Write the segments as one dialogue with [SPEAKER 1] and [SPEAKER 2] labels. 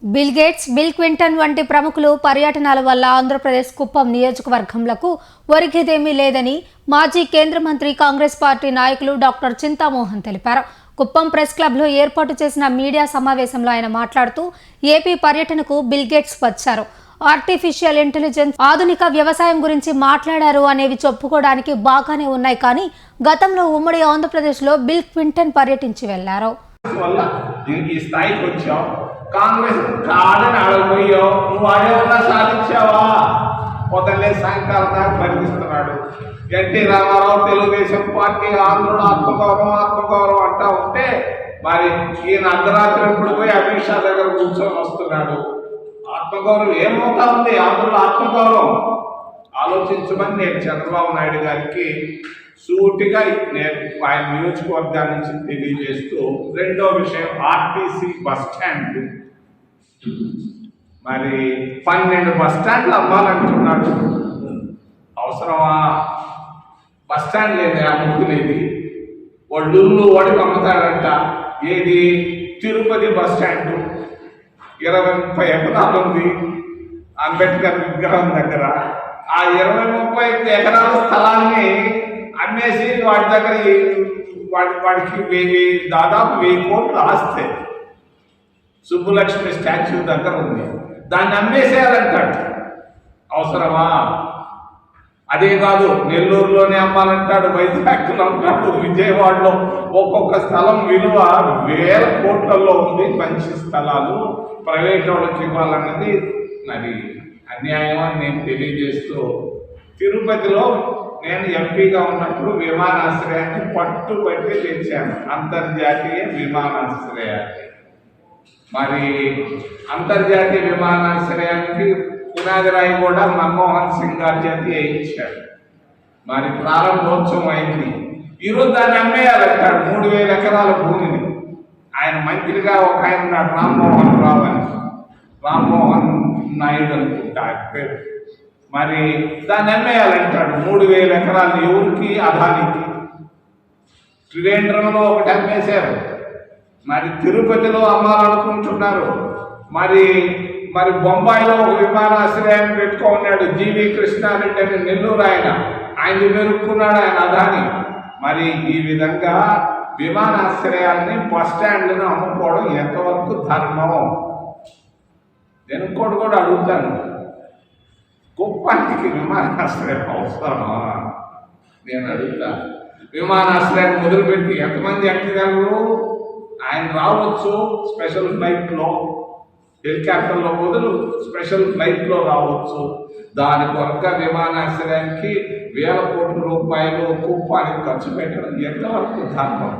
[SPEAKER 1] Bill gates, bill Clinton వంటి ప్రముఖులు పర్యటనల వల్ల ఆంధ్రప్రదేశ్ కుప్పం నియోజకవర్గంలకు ఒరిగేదేమీ లేదని మాజీ కేంద్ర మంత్రి కాంగ్రెస్ పార్టీ నాయకులు డాక్టర్ చింతామోహన్ తెలిపారు. కుప్పం ప్రెస్ క్లబ్లో ఏర్పాటు చేసిన మీడియా సమావేశంలో ఆయన మాట్లాడుతూ ఏపీ పర్యటనకు బిల్ గేట్స్ వచ్చారు, ఆర్టిఫిషియల్ ఇంటెలిజెన్స్, ఆధునిక వ్యవసాయం గురించి మాట్లాడారు అనేవి చెప్పుకోవడానికి బాగానే ఉన్నాయి. కానీ గతంలో ఉమ్మడి ఆంధ్రప్రదేశ్లో బిల్ క్లింటన్ పర్యటించి వెళ్లారు.
[SPEAKER 2] కాంగ్రెస్ కాదని ఆడపోయావు, నువ్వు ఆడేమన్నా సాధించావా? పొద్దున్నే సాయంకాలం దాకా భరిస్తున్నాడు. ఎన్టీ రామారావు తెలుగుదేశం పార్టీ ఆంధ్రుడు ఆత్మగౌరవం అంటా ఉంటే మరి ఈయన అర్ధరాత్రి ఎప్పుడు పోయి అమిత్ షా దగ్గర కూర్చొని వస్తున్నాడు. ఆత్మగౌరవం ఏమవుతా ఉంది? ఆంధ్రుల ఆత్మగౌరవం ఆలోచించమని నేను చంద్రబాబు నాయుడు గారికి సూటిగా నేను ఆయన నియోజకవర్గాల నుంచి తెలియజేస్తూ, రెండో విషయం ఆర్టీసీ బస్ స్టాండ్ మరి 12 బస్ స్టాండ్లు అమ్మాలంటున్నాడు. అవసరమా? బస్ స్టాండ్ లేదు, అమ్ముకునేది ఒళ్ళూళ్ళు వాడికి అమ్ముతాడంట. ఏది? తిరుపతి బస్ స్టాండ్ 20-30 ఎకరాలు ఉంది అంబేద్కర్ విగ్రహం దగ్గర. ఆ 20-30 ఎకరాల స్థలాన్ని అమ్మేసి వాడి దగ్గర వాడికి దాదాపు 1000 కోట్లు ఆస్తే సుబ్బులక్ష్మి స్టాచ్యూ దగ్గర ఉంది, దాన్ని అమ్మేసేయాలంటాడు. అవసరమా? అదే కాదు, నెల్లూరులోనే అమ్మాలంటాడు, వైజాగ్లో అంటాడు, విజయవాడలో ఒక్కొక్క స్థలం విలువ 1000 కోట్లలో ఉంది. మంచి స్థలాలు ప్రైవేట్ వాళ్ళకి ఇవ్వాలన్నది మరి అన్యాయం అని నేను తెలియజేస్తూ, తిరుపతిలో నేను ఎంపీగా ఉన్నప్పుడు విమానాశ్రయాన్ని పట్టుబట్టి తెచ్చాను, అంతర్జాతీయ విమానాశ్రయాన్ని. మరి అంతర్జాతీయ విమానాశ్రయానికి పునాది రాయి కూడా మన్మోహన్ సింగ్ గారి చేతి వేయించాడు. మరి ప్రారంభోత్సవం అయింది. ఈరోజు దాన్ని అమ్మేయాలంటాడు 3000 ఎకరాల భూమిని. ఆయన మంత్రిగా ఒక ఆయన ఉన్నాడు, రామ్మోహన్ రావు అని, రామ్మోహన్ నాయుడు అనుకుంటా పేరు. మరి దాన్ని అమ్మేయాలంటాడు 3000 ఎకరాలు. ఎవరికి? అదానికి. త్రివేంద్రంలో ఒకటి అమ్మేశారు, మరి తిరుపతిలో అమ్మాలనుకుంటున్నారు. మరి బొంబాయిలో ఒక విమానాశ్రయాన్ని పెట్టుకున్నాడు జీవి కృష్ణారెడ్డి అని, నెల్లూరు ఆయన మెరుక్కున్నాడు ఆయన అదాని. మరి ఈ విధంగా విమానాశ్రయాల్ని బస్ స్టాండ్లను అమ్ముకోవడం ఎంతవరకు ధర్మం? నేను ఇంకోటి కూడా అడుగుతాను, కుప్పానికి విమానాశ్రయం అవసరమా? నేను అడుగుతా. విమానాశ్రయాన్ని మొదలుపెట్టి ఎంతమంది ఎక్కగలరు? ఆయన రావచ్చు స్పెషల్ ఫ్లైట్లో, హెలికాప్టర్లో మొదలు స్పెషల్ ఫ్లైట్లో రావచ్చు. దాని కొరక విమానాశ్రయానికి 1000 కోట్ల రూపాయలు కుప్పానికి ఖర్చు పెట్టడం ఎంతవరకు ధర్మం?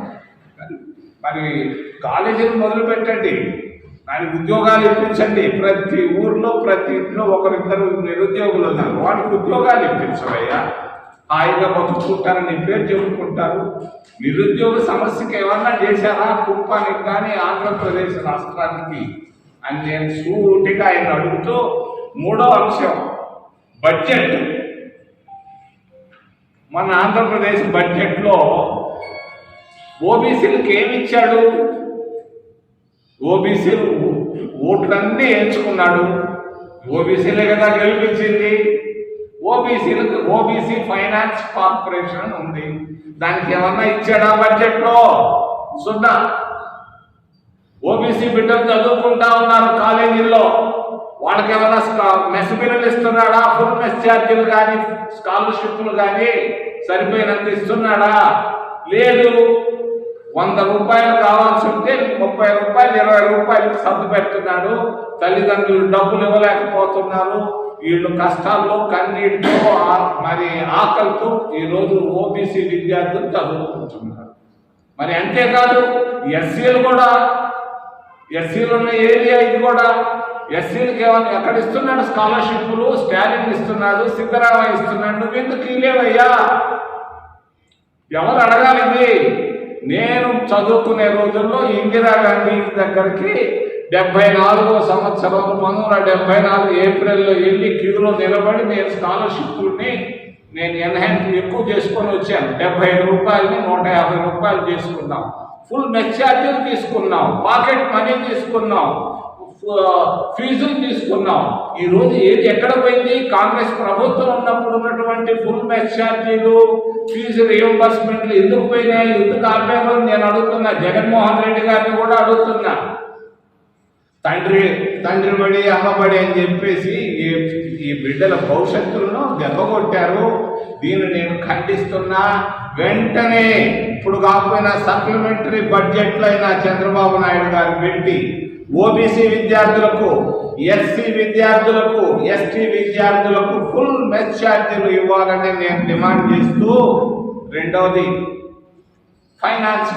[SPEAKER 2] మరి కాలేజీలు మొదలు పెట్టండి, దానికి ఉద్యోగాలు ఇప్పించండి. ప్రతి ఊర్లో ప్రతి ఇంట్లో ఒకరిద్దరు నిరుద్యోగులు ఉన్నారు, వాటికి ఉద్యోగాలు ఇప్పించవయ్యా. హాయిగా బతుకుంటారని పేరు చెప్పుకుంటారు. నిరుద్యోగ సమస్యకి ఏమన్నా చేశారా కుప్పానికి కానీ ఆంధ్రప్రదేశ్ రాష్ట్రానికి అని నేను సూటిగా ఆయన అడుగుతూ, మూడో అంశం బడ్జెట్. మన ఆంధ్రప్రదేశ్ బడ్జెట్లో ఓబీసీలకు ఏమిచ్చాడు? ఓబీసీలు ఓట్లన్నీ ఎంచుకున్నాడు. ఓబీసీలే కదా గెలిపించింది. ఓబీసీలకు ఓబీసీ ఫైనాన్స్ కార్పొరేషన్ ఉంది, దానికి ఏమన్నా ఇచ్చాడా బడ్జెట్లో? సున్నా. ఓబీసీ బిడ్డలు చదువుకుంటా ఉన్నారు కాలేజీల్లో, వాళ్ళకి ఏమన్నా మెస్ బిల్లులు ఇస్తున్నాడా? ఫుల్ మెస్ ఛార్జీలు కానీ స్కాలర్షిప్లు కానీ సరిపోయినంత ఇస్తున్నాడా? లేదు. 100 రూపాయలు కావాల్సి ఉంటే 30 రూపాయలు 20 రూపాయలు సర్దు పెడుతున్నాడు. తల్లిదండ్రులు డబ్బులు ఇవ్వలేకపోతున్నారు. వీళ్ళు కష్టాల్లో కన్నీటితో మరి ఆకలితో ఈరోజు ఓబీసీ విద్యార్థులు చదువుకుంటున్నారు. మరి అంతేకాదు ఎస్సీలు కూడా, ఎస్సీలు ఉన్న ఏరియా ఇది కూడా, ఎస్సీలకు ఏమన్నా ఎక్కడ ఇస్తున్నాడు? స్కాలర్షిప్లు స్టాలిన్ ఇస్తున్నాడు, సిద్ధరామయ్య ఇస్తున్నాడు. నువ్వెందుకు ఇలేవయ్యా? ఎవరు అడగాలి? నేను చదువుకునే రోజుల్లో ఇందిరాగాంధీ దగ్గరికి 74వ సంవత్సరం 1974 ఏప్రిల్లో వెళ్ళి క్యూలో నిలబడి నేను స్కాలర్షిప్ని నేను ఎన్హాన్స్ ఎక్కువ చేసుకొని వచ్చాను. 75 రూపాయలని 150 రూపాయలు చేసుకున్నాం. ఫుల్ మెస్ ఛార్జీలు తీసుకున్నాం, పాకెట్ మనీ తీసుకున్నాం, ఫీజులు తీసుకున్నాం. ఈ రోజు ఏది ఎక్కడ పోయింది? కాంగ్రెస్ ప్రభుత్వం ఉన్నప్పుడు ఉన్నటువంటి ఫుల్ మెస్ ఛార్జీలు, ఫీజు రియంబర్స్మెంట్లు ఎందుకు పోయినాయి, ఎందుకు ఆపేమో నేను అడుగుతున్నా. జగన్మోహన్ రెడ్డి గారిని కూడా అడుగుతున్నా. తండ్రి బడి అమ్మబడి అని చెప్పేసి ఈ బిడ్డల భవిష్యత్తులను దెబ్బకొట్టారు. దీన్ని నేను ఖండిస్తున్నా. వెంటనే ఇప్పుడు కాకపోయినా సప్లిమెంటరీ బడ్జెట్లో అయినా చంద్రబాబు నాయుడు గారు పెట్టి ఓబీసీ విద్యార్థులకు, ఎస్సీ విద్యార్థులకు, ఎస్టీ విద్యార్థులకు ఫుల్ మెస్ ఛార్జీలు ఇవ్వాలని నేను డిమాండ్ చేస్తూ, రెండవది ఫైనాన్స్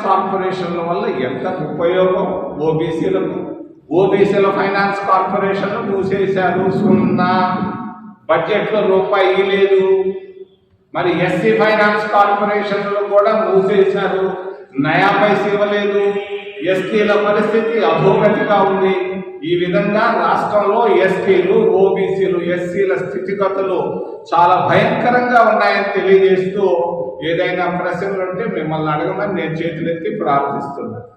[SPEAKER 2] కార్పొరేషన్ల వల్ల ఎంత ఉపయోగం ఓబీసీల ఫైనాన్స్ కార్పొరేషన్ మూసేశారు. 0 బడ్జెట్లో రూపాయి లేదు. మరి ఎస్సీ ఫైనాన్స్ కార్పొరేషన్లు కూడా మూసేశారు. నయా పైసా ఇవ్వలేదు. ఎస్టీల పరిస్థితి అధోగతిగా ఉంది. ఈ విధంగా రాష్ట్రంలో ఎస్టీలు, ఓబీసీలు, ఎస్సీల స్థితిగతులు చాలా భయంకరంగా ఉన్నాయని తెలియజేస్తూ, ఏదైనా ప్రశ్నలు ఉంటే మిమ్మల్ని అడగమని నేను చేతులెత్తి ప్రార్థిస్తున్నాను.